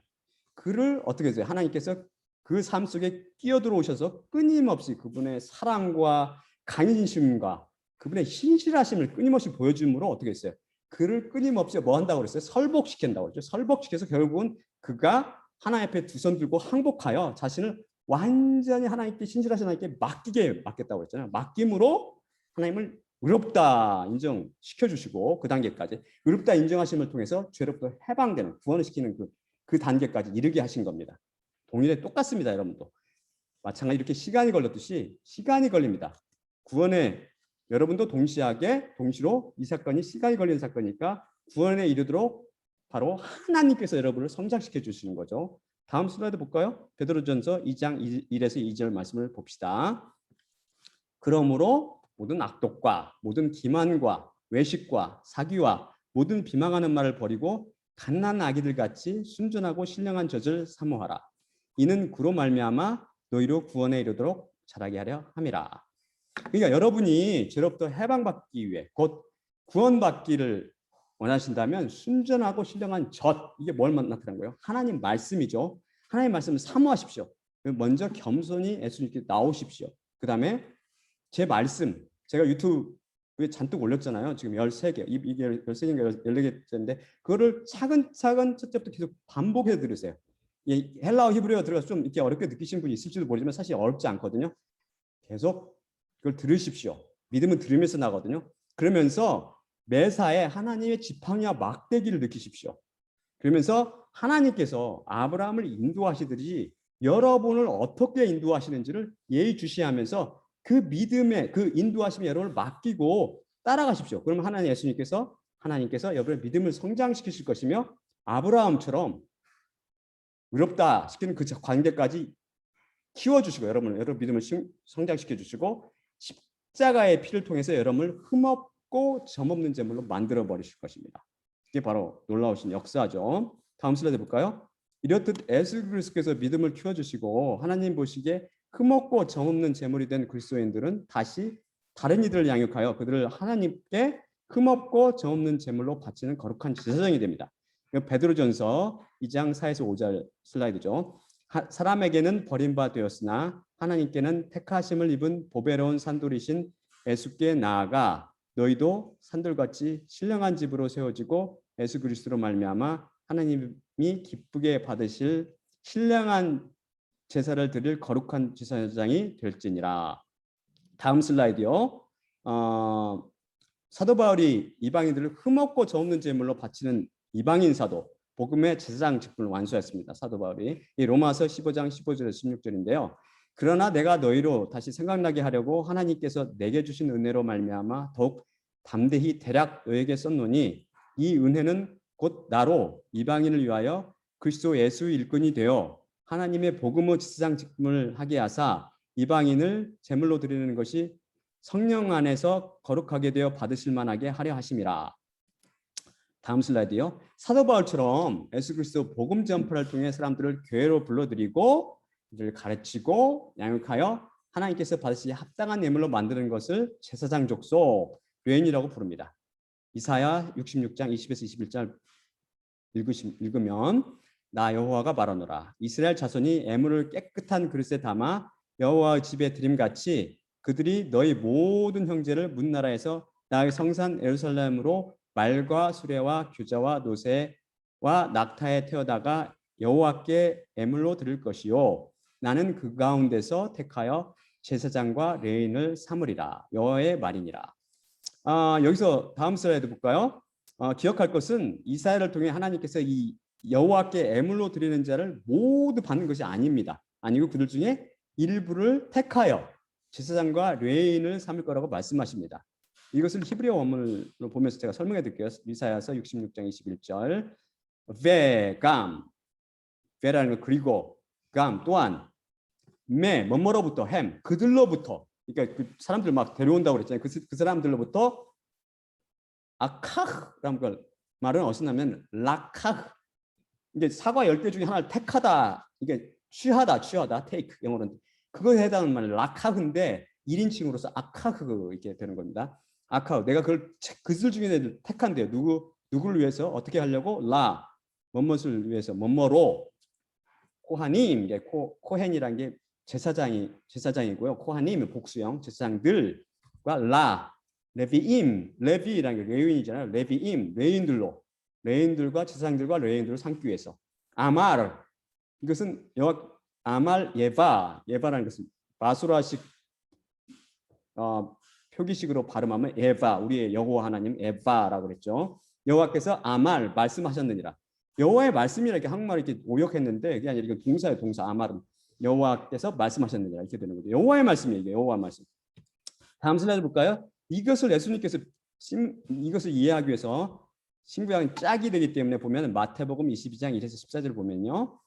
그를 어떻게 해서요? 하나님께서 그 삶 속에 끼어들어오셔서 끊임없이 그분의 사랑과 강인심과 그분의 신실하심을 끊임없이 보여줌으로 어떻게 했어요? 그를 끊임없이 뭐 한다고 그랬어요? 설복시킨다고 그랬죠. 설복시켜서 결국은 그가 하나님 앞에 두 손 들고 항복하여 자신을 완전히 하나님께 신실하신 하나님께 맡겠다고 그랬잖아요. 맡김으로 하나님을 의롭다 인정시켜주시고 그 단계까지 의롭다 인정하심을 통해서 죄로부터 해방되는 구원을 시키는 그 단계까지 이르게 하신 겁니다. 동일해 똑같습니다. 여러분도 마찬가지 이렇게 시간이 걸렸듯이 시간이 걸립니다. 구원에 여러분도 동시로 이 사건이 시간이 걸리는 사건이니까 구원에 이르도록 바로 하나님께서 여러분을 성장시켜 주시는 거죠. 다음 슬라이드 볼까요? 베드로전서 2장 1에서 2절 말씀을 봅시다. 그러므로 모든 악독과 모든 기만과 외식과 사기와 모든 비방하는 말을 버리고 갓난 아기들 같이 순전하고 신령한 젖을 사모하라. 이는 그로 말미암아 너희로 구원에 이르도록 자라게 하려 함이라. 그러니까 여러분이 죄로부터 해방받기 위해 곧 구원받기를 원하신다면 순전하고 신령한 젖, 이게 뭘 나타난 거예요? 하나님 말씀이죠. 하나님 말씀을 사모하십시오. 먼저 겸손히 예수님께 나오십시오. 그 다음에 제 말씀, 제가 유튜브에 잔뜩 올렸잖아요. 지금 13개, 이게 13개인가 14개째인데 그거를 차근차근 첫째부터 계속 반복해 들으세요. 헬라어 히브리어 들어가서 좀 이렇게 어렵게 느끼시는 분이 있을지도 모르지만 사실 어렵지 않거든요. 계속 그걸 들으십시오. 믿음은 들으면서 나거든요. 그러면서 매사에 하나님의 지팡이와 막대기를 느끼십시오. 그러면서 하나님께서 아브라함을 인도하시듯이 여러분을 어떻게 인도하시는지를 예의주시하면서 그 믿음의 그 인도하심에 여러분을 맡기고 따라가십시오. 그러면 하나님께서 여러분의 믿음을 성장시키실 것이며 아브라함처럼 의롭다 시키는 그 관계까지 키워주시고 여러분 믿음을 성장시켜 주시고 십자가의 피를 통해서 여러분을 흠없고 점없는 제물로 만들어 버리실 것입니다. 이게 바로 놀라우신 역사죠. 다음 슬라이드 볼까요? 이렇듯 예수 그리스도께서 믿음을 키워주시고 하나님 보시기에 흠없고 점없는 제물이 된 그리스도인들은 다시 다른 이들을 양육하여 그들을 하나님께 흠없고 점없는 제물로 바치는 거룩한 제사장이 됩니다. 베드로전서 2장 4에서 5절 슬라이드죠. 사람에게는 버림바 되었으나 하나님께는 택하심을 입은 보배로운 산돌이신 예수께 나아가 너희도 산돌같이 신령한 집으로 세워지고 예수 그리스도로 말미암아 하나님이 기쁘게 받으실 신령한 제사를 드릴 거룩한 제사장이 될지니라. 다음 슬라이드요. 사도 바울이 이방인들을 흠없고 점없는 제물로 바치는 이방인 사도 복음의 제사장 직분을 완수했습니다. 사도 바울이 이 로마서 15장 15절에서 16절인데요. 그러나 내가 너희로 다시 생각나게 하려고 하나님께서 내게 주신 은혜로 말미암아 더욱 담대히 대략 너에게 썼노니 이 은혜는 곧 나로 이방인을 위하여 그리스도 예수의 일꾼이 되어 하나님의 복음의 제사장 직분을 하게 하사 이방인을 제물로 드리는 것이 성령 안에서 거룩하게 되어 받으실 만하게 하려 하심이라. 다음 슬라이드요. 사도 바울처럼 예수 그리스도 복음 전파를 통해 사람들을 교회로 불러들이고 이들을 가르치고 양육하여 하나님께서 받으실 합당한 예물로 만드는 것을 제사장 족속 레인이라고 부릅니다. 이사야 66장 20에서 21절 읽으면 나 여호와가 말하노라. 이스라엘 자손이 예물을 깨끗한 그릇에 담아 여호와의 집에 드림같이 그들이 너희 모든 형제를 문나라에서 나의 성산 예루살렘으로 말과 수레와 규자와 노새와 낙타에 태워다가 여호와께 예물로 드릴 것이요 나는 그 가운데서 택하여 제사장과 레인을 삼으리라. 여호와의 말이니라. 여기서 다음 슬라이드 볼까요? 기억할 것은 이사야를 통해 하나님께서 이 여호와께 애물로 드리는 자를 모두 받는 것이 아닙니다. 아니고 그들 중에 일부를 택하여 제사장과 레위인을 삼을 거라고 말씀하십니다. 이것을 히브리어 원문으로 보면서 제가 설명해 드릴게요. 이사야서 66장 21절 베감 베라는 거 그리고 감 또한 메 뭐뭐로부터 햄 그들로부터 그러니까 그 사람들 막 데려온다고 그랬잖아요. 그 사람들로부터 아카흐라는 걸 말은 어디냐면 라카흐 이게 사과 10개 중에 하나를 택하다 이게 취하다 take 영어로는 그거에 해당하는 말 라카흐인데 1인칭으로서 아카흐 이렇게 되는 겁니다. 아카흐 내가 그들 중에 택한대요. 누구를 위해서 어떻게 하려고 라 뭐뭇을 위해서 뭐뭐로 코하님 이게 코헨이란 게 제사장이고요. 코하님 복수형 제사장들과 라 레비라는 게 레위인이잖아요. 레위인들과 제사장들과 레위인들을 삼기 위해서 아말 이것은 아말 예바라는 것은 마수라식 표기식으로 발음하면 에바 우리의 여호와 하나님 에바라고 그랬죠. 여호와께서 아말 말씀하셨느니라. 여호와의 말씀이라 이렇게 한국말 이렇게 오역했는데 그게 아니라 이건 동사예요. 동사 아말은 여호와께서 말씀하셨느니라 이렇게 되는 거죠. 여호와의 말씀이에요. 이게 여호와 말씀. 다음 슬라이드 볼까요? 이것을 예수님께서 이것을 이해하기 위해서 신구약은 짝이 되기 때문에 보면 마태복음 22장 1에서 14절을 보면요.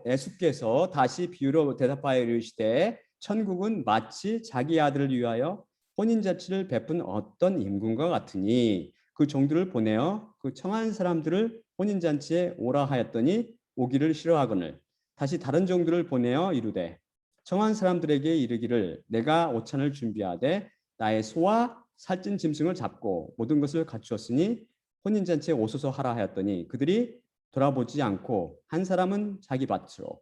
예수께서 다시 비유로 대답하여 이르시되 천국은 마치 자기 아들을 위하여 혼인잔치를 베푼 어떤 임금과 같으니 그 종들을 보내어 그 청한 사람들을 혼인잔치에 오라 하였더니 오기를 싫어하거늘 다시 다른 종들을 보내어 이르되 청한 사람들에게 이르기를 내가 오찬을 준비하되 나의 소와 살찐 짐승을 잡고 모든 것을 갖추었으니 혼인잔치에 오소서 하라 하였더니 그들이 돌아보지 않고 한 사람은 자기 밭으로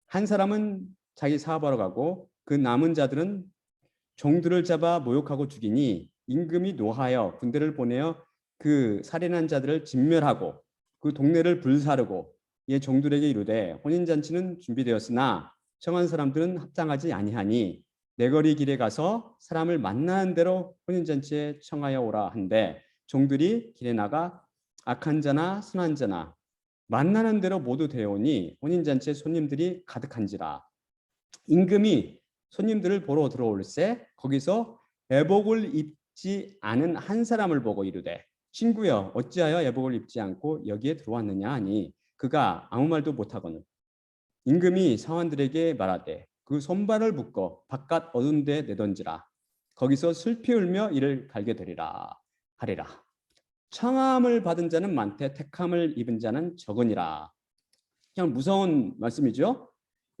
한 사람은 자기 사업하러 가고 그 남은 자들은 종들을 잡아 모욕하고 죽이니 임금이 노하여 군대를 보내어 그 살인한 자들을 진멸하고 그 동네를 불사르고 이에 종들에게 이르되 혼인잔치는 준비되었으나 청한 사람들은 합당하지 아니하니 내거리 길에 가서 사람을 만나는 대로 혼인잔치에 청하여 오라 한데 종들이 길에 나가 악한 자나 선한 자나 만나는 대로 모두 데려오니 혼인잔치에 손님들이 가득한지라. 임금이 손님들을 보러 들어올세 거기서 애복을 입지 않은 한 사람을 보고 이르되 친구여 어찌하여 애복을 입지 않고 여기에 들어왔느냐 하니 그가 아무 말도 못하거늘 임금이 사원들에게 말하되 그 손발을 묶어 바깥 어두운 데 내던지라 거기서 슬피 울며 이를 갈게 되리라 하리라. 청함을 받은 자는 많되 택함을 입은 자는 적으니라. 그냥 무서운 말씀이죠.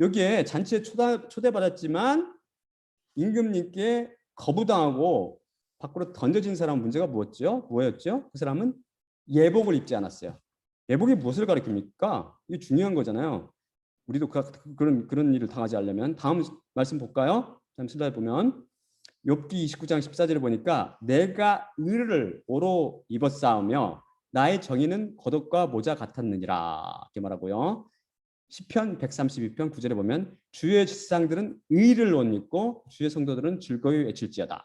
여기에 잔치에 초대받았지만 임금님께 거부당하고 밖으로 던져진 사람 문제가 뭐였죠? 그 사람은 예복을 입지 않았어요. 예복이 무엇을 가리킵니까? 이게 중요한 거잖아요. 우리도 그런 일을 당하지 않으려면 다음 말씀 볼까요? 다음 슬라이드 보면 욥기 29장 14절을 보니까 내가 의를 오로 입었사오며 나의 정의는 겉옷과 모자 같았느니라 이렇게 말하고요. 시편 132편 9절에 보면 주의 제사장들은 의를 옷 입고 주의 성도들은 즐거이 외칠지어다.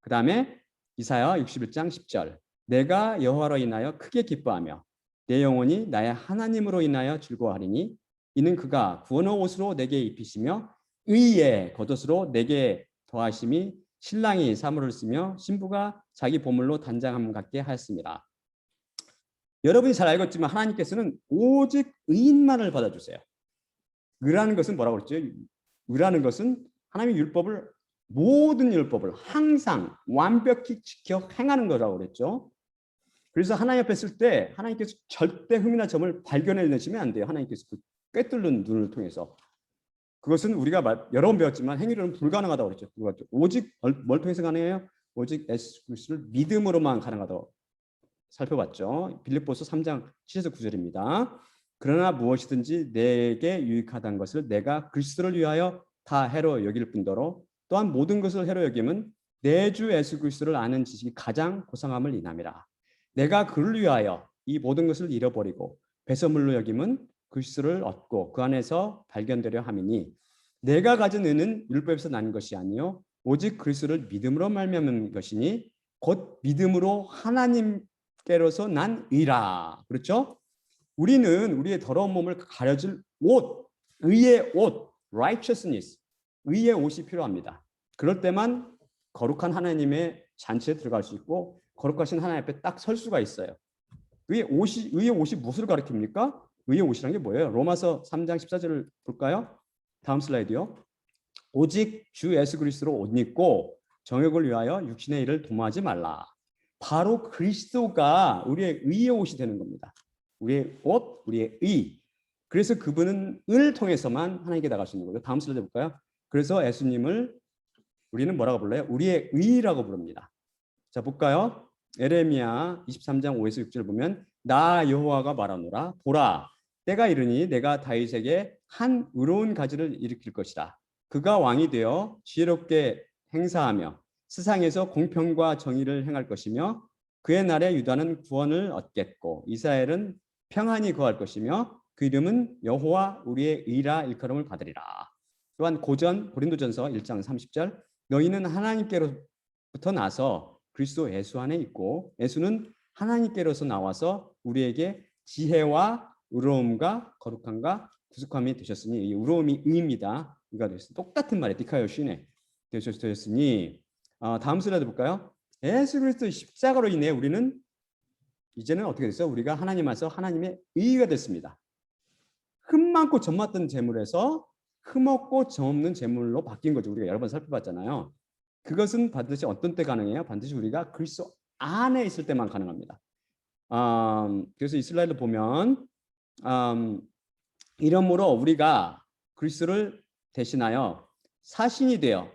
그 다음에 이사야 61장 10절 내가 여호와로 인하여 크게 기뻐하며 내 영혼이 나의 하나님으로 인하여 즐거워하리니 이는 그가 구원의 옷으로 내게 입히시며 의의 겉옷으로 내게 더하심이 신랑이 사물을 쓰며 신부가 자기 보물로 단장함 같게 하였습니다. 여러분이 잘 알겠지만 하나님께서는 오직 의인만을 받아주세요. 의라는 것은 뭐라고 그랬죠? 의라는 것은 하나님의 율법을 모든 율법을 항상 완벽히 지켜 행하는 거라고 그랬죠. 그래서 하나님 앞에 쓸 때 하나님께서 절대 흠이나 점을 발견해내시면 안 돼요. 하나님께서 그 꿰뚫는 눈을 통해서. 그것은 우리가 여러 번 배웠지만 행위로는 불가능하다고 그랬죠. 오직 뭘 통해서 가능해요? 오직 예수 그리스도를 믿음으로만 가능하다고 살펴봤죠. 빌립보서 3장 7에서 9절입니다. 그러나 무엇이든지 내게 유익하다는 것을 내가 그리스도를 위하여 다 해로 여길 뿐더러 또한 모든 것을 해로 여김은 내 주 예수 그리스도를 아는 지식이 가장 고상함을 인함이라. 내가 그를 위하여 이 모든 것을 잃어버리고 배설물로 여김은 그리스도를 얻고 그 안에서 발견되려 함이니 내가 가진 은은 율법에서 난 것이 아니요 오직 그리스도를 믿음으로 말미암은 것이니 곧 믿음으로 하나님께로서 난 의라. 그렇죠? 우리는 우리의 더러운 몸을 가려줄 옷, 의의 옷, righteousness, 의의 옷이 필요합니다. 그럴 때만 거룩한 하나님의 잔치에 들어갈 수 있고 거룩하신 하나님 앞에 딱 설 수가 있어요. 의의 옷이 무엇을 가리킵니까? 의의 옷이란 게 뭐예요? 로마서 3장 14절을 볼까요? 다음 슬라이드요. 오직 주 예수 그리스도로 옷 입고 정욕을 위하여 육신의 일을 도모하지 말라. 바로 그리스도가 우리의 의의 옷이 되는 겁니다. 우리의 옷, 우리의 의. 그래서 그분은 을 통해서만 하나님께 나갈 수 있는 거죠. 다음 슬라이드 볼까요? 그래서 예수님을 우리는 뭐라고 불러요? 우리의 의라고 부릅니다. 자, 볼까요? 에레미야 23장 5에서 6절 보면 나 여호와가 말하노라 보라 때가 이르니 내가 다윗에게 한 의로운 가지를 일으킬 것이다. 그가 왕이 되어 지혜롭게 행사하며 세상에서 공평과 정의를 행할 것이며 그의 날에 유다는 구원을 얻겠고 이스라엘은 평안히 거할 것이며 그 이름은 여호와 우리의 의라 일컬음을 받으리라. 또한 고린도전서 1장 30절 너희는 하나님께로부터 나서 그리스도 예수 안에 있고 예수는 하나님께로서 나와서 우리에게 지혜와 의로움과 거룩함과 구속함이 되셨으니 이 의로움이 의입니다. 이가 되셨으니 똑같은 말에 디카요시네 되셨으니 다음 슬라이드 볼까요? 예수 그리스도의 십자가로 인해 우리는 이제는 어떻게 됐어요? 우리가 하나님 안에서 하나님의 의가 됐습니다. 흠 많고 점 많던 재물에서 흠 없고 점 없는 재물로 바뀐 거죠. 우리가 여러 번 살펴봤잖아요. 그것은 반드시 어떤 때 가능해요? 반드시 우리가 그리스도 안에 있을 때만 가능합니다. 그래서 이 슬라이드 보면 이러므로 우리가 그리스도를 대신하여 사신이 되어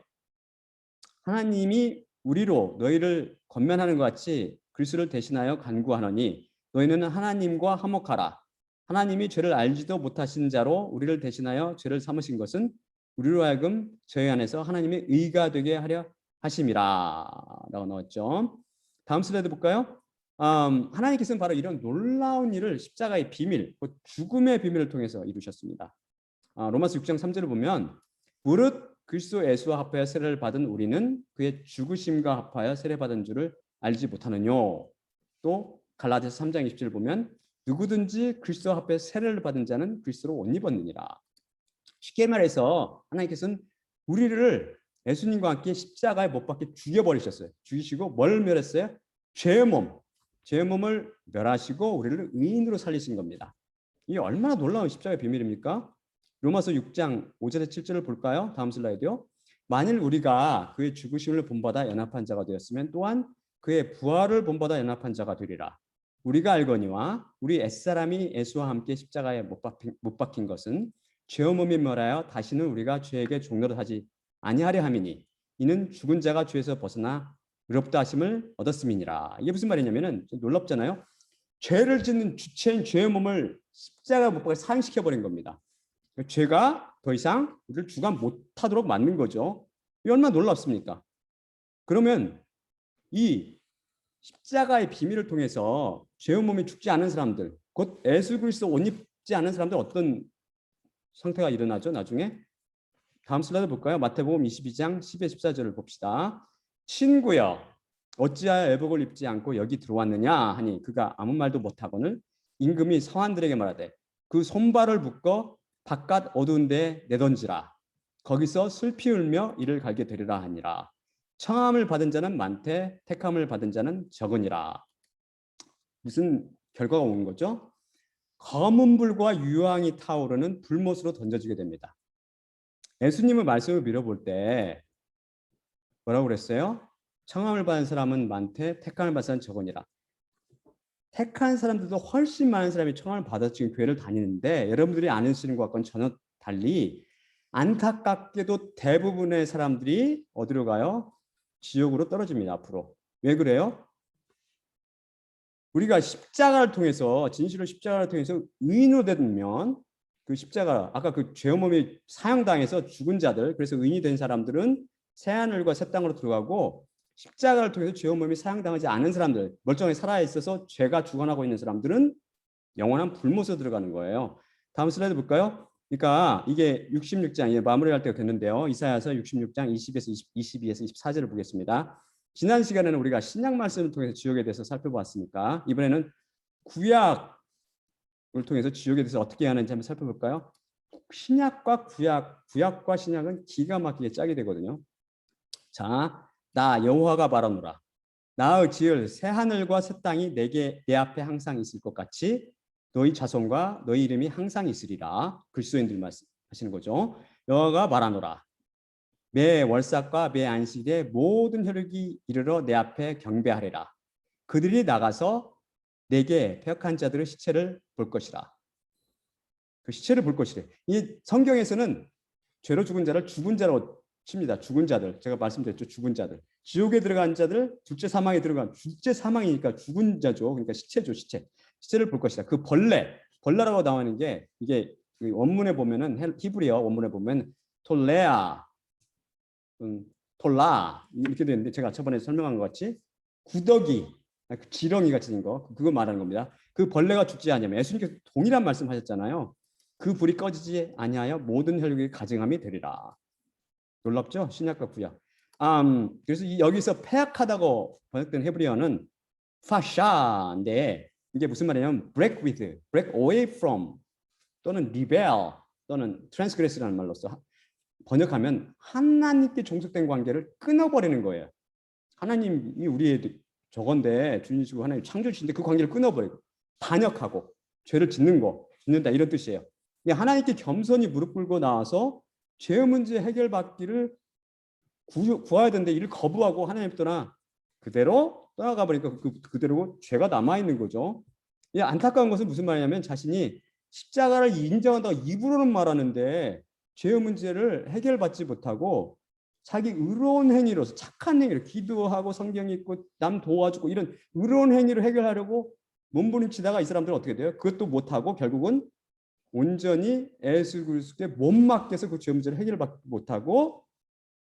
하나님이 우리로 너희를 권면하는 것 같이 그리스도를 대신하여 간구하노니 너희는 하나님과 화목하라. 하나님이 죄를 알지도 못하신 자로 우리를 대신하여 죄를 삼으신 것은 우리로 하여금 저희 안에서 하나님의 의가 되게 하려 하심이라 라고 나왔죠. 다음 슬라이드 볼까요? 하나님께서는 바로 이런 놀라운 일을 십자가의 비밀, 죽음의 비밀을 통해서 이루셨습니다. 로마서 6장 3절을 보면 무릇 그리스도 예수와 합하여 세례를 받은 우리는 그의 죽으심과 합하여 세례받은 줄을 알지 못하느뇨. 또 갈라디아서 3장 20절을 보면 누구든지 그리스도와 합하여 세례를 받은 자는 그리스도로 옷 입었느니라. 쉽게 말해서 하나님께서는 우리를 예수님과 함께 십자가에 못 박혀 죽여버리셨어요. 죽이시고 뭘 멸했어요? 죄의 몸을 멸하시고 우리를 의인으로 살리신 겁니다. 이게 얼마나 놀라운 십자가의 비밀입니까? 로마서 6장 5절에 7절을 볼까요? 다음 슬라이드요. 만일 우리가 그의 죽으심을 본받아 연합한 자가 되었으면 또한 그의 부활을 본받아 연합한 자가 되리라. 우리가 알거니와 우리 옛사람이 예수와 함께 십자가에 못 박힌 것은 죄의 몸이 멸하여 다시는 우리가 죄에게 종노릇 하지 아니하려 함이니 이는 죽은 자가 죄에서 벗어나 의롭다 하심을 얻었음이니라. 이게 무슨 말이냐면은 놀랍잖아요. 죄를 짓는 주체인 죄의 몸을 십자가 못 박아 사형시켜 버린 겁니다. 죄가 더 이상 우리를 주관 못하도록 만든 거죠. 이 얼마나 놀랍습니까? 그러면 이 십자가의 비밀을 통해서 죄의 몸이 죽지 않은 사람들, 곧 예수 그리스도 옷 입지 않은 사람들 어떤 상태가 일어나죠? 나중에 다음 슬라이드 볼까요? 마태복음 22장 10에 14절을 봅시다. 친구여 어찌하여 애복을 입지 않고 여기 들어왔느냐 하니 그가 아무 말도 못하거늘 임금이 서한들에게 말하되 그 손발을 묶어 바깥 어두운 데에 내던지라. 거기서 슬피 울며 이를 갈게 되리라 하니라. 청함을 받은 자는 많되 택함을 받은 자는 적으니라. 무슨 결과가 온 거죠? 검은 불과 유황이 타오르는 불못으로 던져지게 됩니다. 예수님의 말씀을 밀어볼 때 뭐라고 그랬어요? 청함을 받은 사람은 많되 택함을 받은 사람은 적으니라. 택한 사람들도 훨씬 많은 사람이 청함을 받아서 지금 교회를 다니는데 여러분들이 아시는 것과는 전혀 달리 안타깝게도 대부분의 사람들이 어디로 가요? 지옥으로 떨어집니다. 앞으로. 왜 그래요? 우리가 십자가를 통해서 진실로 십자가를 통해서 의인으로 되면 그 십자가 아까 그 죄의 몸이 사형당해서 죽은 자들 그래서 의인이 된 사람들은 새하늘과 새 땅으로 들어가고 십자가를 통해서 죄의 몸이 사형당하지 않은 사람들 멀쩡히 살아있어서 죄가 주관하고 있는 사람들은 영원한 불못으로 들어가는 거예요. 다음 슬라이드 볼까요? 그러니까 이게 66장 마무리할 때가 됐는데요. 이사야서 66장 22에서 24절을 보겠습니다. 지난 시간에는 우리가 신약 말씀을 통해서 지옥에 대해서 살펴보았으니까 이번에는 구약을 통해서 지옥에 대해서 어떻게 하는지 한번 살펴볼까요? 신약과 구약과 신약은 기가 막히게 짝이 되거든요. 자, 나 여호와가 말하노라. 나의 지을 새 하늘과 새 땅이 내 앞에 항상 있을 것 같이 너희 자손과 너희 이름이 항상 있으리라. 그리스도인들 말씀하시는 거죠. 여호와가 말하노라. 매 월삭과 매 안식에 모든 혈육이 이르러 내 앞에 경배하리라. 그들이 나가서 내게 패역한 자들의 시체를 볼 것이라. 그 시체를 볼 것이래. 이 성경에서는 죄로 죽은 자를 죽은 자로 칩니다. 죽은 자들. 제가 말씀드렸죠. 죽은 자들. 지옥에 들어간 자들, 둘째 사망에 들어간, 둘째 사망이니까 죽은 자죠. 그러니까 시체죠, 시체. 시체를 볼 것이다. 그 벌레라고 나오는 게 이게 원문에 보면은 히브리어 원문에 보면 톨레아, 톨라 이렇게 되는데 제가 저번에 설명한 것 같이 구더기, 지렁이 같이 된 거, 그거 말하는 겁니다. 그 벌레가 죽지 않으면 예수님께서 동일한 말씀하셨잖아요. 그 불이 꺼지지 아니하여 모든 혈육이 가증함이 되리라. 놀랍죠? 신약과 구약. 그래서 여기서 패약하다고 번역된 헤브리어는 파샤인데 이게 무슨 말이냐면 break with, break away from 또는 rebel 또는 transgress라는 말로써 번역하면 하나님께 종속된 관계를 끊어버리는 거예요. 하나님이 우리의 저건데 주님이시고 하나님 창조주신데 그 관계를 끊어버리고 반역하고 죄를 짓는다 이런 뜻이에요. 하나님께 겸손히 무릎 꿇고 나와서 죄의 문제 해결받기를 구해야 되는데 이를 거부하고 하나님 떠나 그대로 떠나가 버리니까 그대로 죄가 남아있는 거죠. 이 안타까운 것은 무슨 말이냐면 자신이 십자가를 인정한다고 입으로는 말하는데 죄의 문제를 해결받지 못하고 자기 의로운 행위로서 착한 행위로 기도하고 성경 읽고 남 도와주고 이런 의로운 행위로 해결하려고 몸부림치다가 이 사람들은 어떻게 돼요? 그것도 못하고 결국은 온전히 예수 그리스도께 못 맡겨서 그 죄 문제를 해결받지 못하고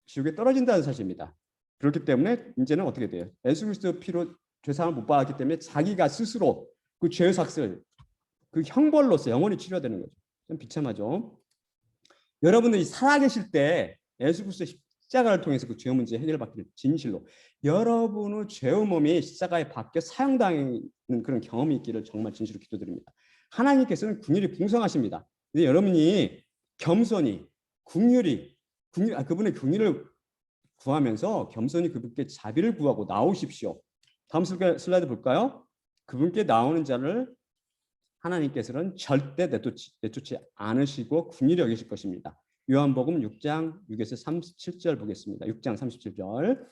지옥에 떨어진다는 사실입니다. 그렇기 때문에 이제는 어떻게 돼요? 예수 그리스도 피로 죄사함을 못 받았기 때문에 자기가 스스로 그 죄의 삭슬, 그 형벌로서 영원히 치료해야 되는 거죠. 좀 비참하죠. 여러분들이 살아계실 때 예수 그리스도 십자가를 통해서 그 죄의 문제 해결받기를 진실로 여러분의 죄의 몸이 십자가에 박혀 사용당하는 그런 경험이 있기를 정말 진실로 기도드립니다. 하나님께서는 긍휼히 풍성하십니다. 근데 여러분이 겸손히 그분의 긍휼을 구하면서 겸손히 그분께 자비를 구하고 나오십시오. 다음 슬라이드 볼까요? 그분께 나오는 자를 하나님께서는 절대 내쫓지 않으시고 긍휼히 여기실 것입니다. 요한복음 6장 6에서 37절 보겠습니다. 6장 37절.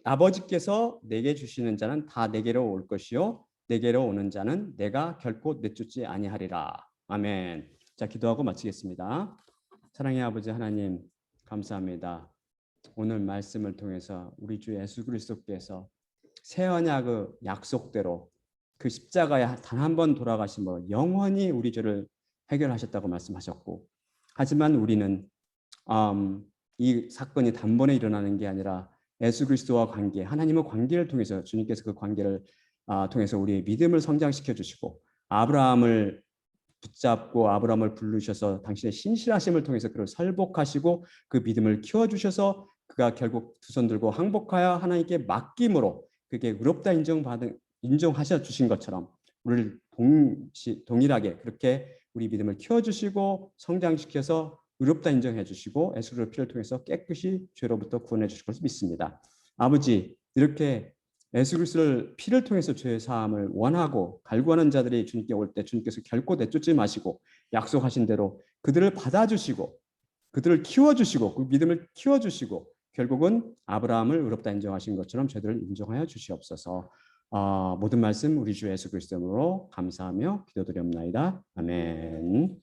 아버지께서 내게 주시는 자는 다 내게로 올 것이요 내게로 오는 자는 내가 결코 내쫓지 아니하리라. 아멘. 자, 기도하고 마치겠습니다. 사랑의 아버지 하나님 감사합니다. 오늘 말씀을 통해서 우리 주 예수 그리스도께서 새 언약의 약속대로 그 십자가에 단 한 번 돌아가심으로 영원히 우리 죄를 해결하셨다고 말씀하셨고, 하지만 우리는 이 사건이 단번에 일어나는 게 아니라 예수 그리스도와 관계, 하나님의 관계를 통해서 주님께서 그 관계를 통해서 우리의 믿음을 성장시켜 주시고 아브라함을 붙잡고 아브라함을 부르셔서 당신의 신실하심을 통해서 그를 설복하시고 그 믿음을 키워주셔서 그가 결국 두 손 들고 항복하여 하나님께 맡김으로 그게 의롭다 인정하셔 주신 것처럼 우리를 동일하게 그렇게 우리 믿음을 키워주시고 성장시켜서 의롭다 인정해 주시고 예수 그리스도의 피를 통해서 깨끗이 죄로부터 구원해 주실 것을 믿습니다. 아버지, 이렇게 예수 그리스도의 피를 통해서 죄의 사함을 원하고 갈구하는 자들이 주님께 올 때 주님께서 결코 내쫓지 마시고 약속하신 대로 그들을 받아주시고 그들을 키워주시고 그 믿음을 키워주시고 결국은 아브라함을 의롭다 인정하신 것처럼 저희들을 인정하여 주시옵소서. 모든 말씀 우리 주 예수 그리스도로 감사하며 기도드리옵나이다. 아멘.